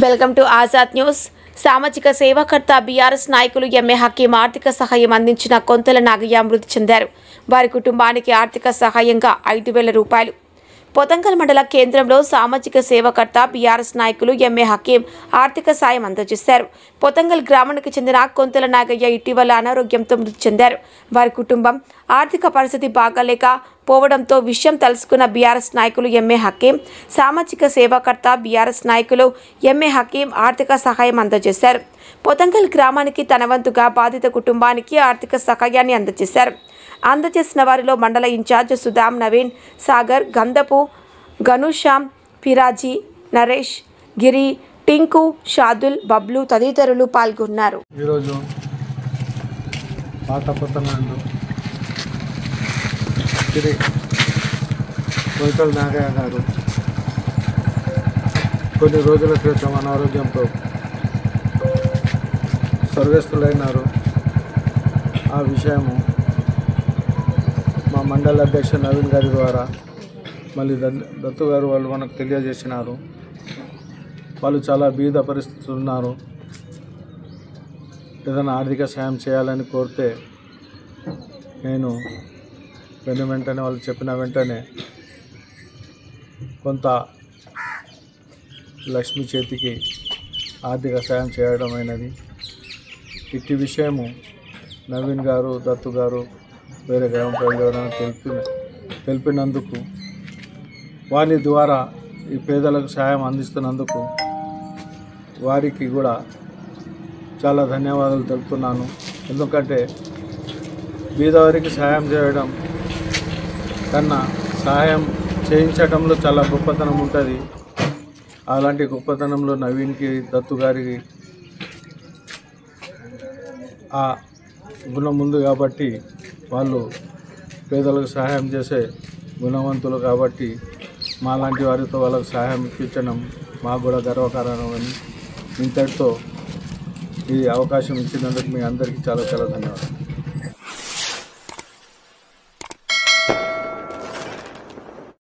Welcome to Azad news. సామాజిక సేవాకర్త BRS నాయకులు MA Hakim ఆర్థిక సహాయం అందించిన కొంతల నాగయ్య మృతి చెందారు. వారి కుటుంబానికి ఆర్థిక సహాయంగా 5,000 రూపాయలు. పొతంగల్ మండల కేంద్రంలో సామాజిక సేవాకర్త బీఆర్ఎస్ నాయకులు ఎంఏ హకీం ఆర్థిక సాయం అందజేశారు. పొతంగల్ గ్రామానికి చెందిన కొంతల నాగయ్య ఇటీవల అనారోగ్యంతో మృతి చెందారు. వారి కుటుంబం ఆర్థిక పరిస్థితి బాగాలేక పోవడంతో విషయం తెలుసుకున్న బీఆర్ఎస్ నాయకులు ఎంఏ హకీం, సామాజిక సేవాకర్త బీఆర్ఎస్ నాయకులు ఎంఏ హకీం ఆర్థిక సహాయం అందజేశారు. పొతంగల్ గ్రామానికి తన వంతుగా బాధిత కుటుంబానికి ఆర్థిక సహాయాన్ని అందజేసిన వారిలో మండల ఇన్ఛార్జ్ సుధాం, నవీన్, సాగర్, గంధపు, గనుశ్యామ్, పిరాజీ, నరేష్, గిరి, టింకు, షాదుల్, బబ్లు తదితరులు పాల్గొన్నారు. ఈరోజు పాత పొతంగల్ శ్రీ కొంతల నాగయ్య గారు కొన్ని రోజుల క్రితం అనారోగ్యంతో స్వర్గస్థులైనారు. ఆ విషయము మా మండల అధ్యక్షుడు నవీన్ గారి ద్వారా మళ్ళీ దత్తు గారు వాళ్ళు మనకు తెలియజేసినారు. వాళ్ళు చాలా బీద పరిస్థితులు ఉన్నారు. ఏదైనా ఆర్థిక సాయం చేయాలని కోరితే నేను వెంటనే వాళ్ళు చెప్పిన వెంటనే కొంత లక్ష్మి చేతికి ఆర్థిక సాయం చేయడం అయినది. ఇట్టి విషయము నవీన్ గారు, దత్తు గారు వేరే గ్రామ ప్రజలు తెలిపినందుకు, వారి ద్వారా ఈ పేదలకు సాయం అందిస్తున్నందుకు వారికి కూడా చాలా ధన్యవాదాలు తెలుపుతున్నాను. ఎందుకంటే బీదవారికి సహాయం చేయడం కన్నా సహాయం చేయించడంలో చాలా గొప్పతనం ఉంటుంది. అలాంటి గొప్పతనంలో నవీన్కి, దత్తు గారికి ఆ గుణం ఉంది కాబట్టి వాళ్ళు పేదలకు సహాయం చేసే గుణవంతులు కాబట్టి మాలాంటి వారితో వాళ్ళకు సహాయం ఇప్పించడం మాకు కూడా గర్వకారణమని ఇంతటితో ఈ అవకాశం ఇచ్చినందుకు మీ అందరికీ చాలా ధన్యవాదాలు.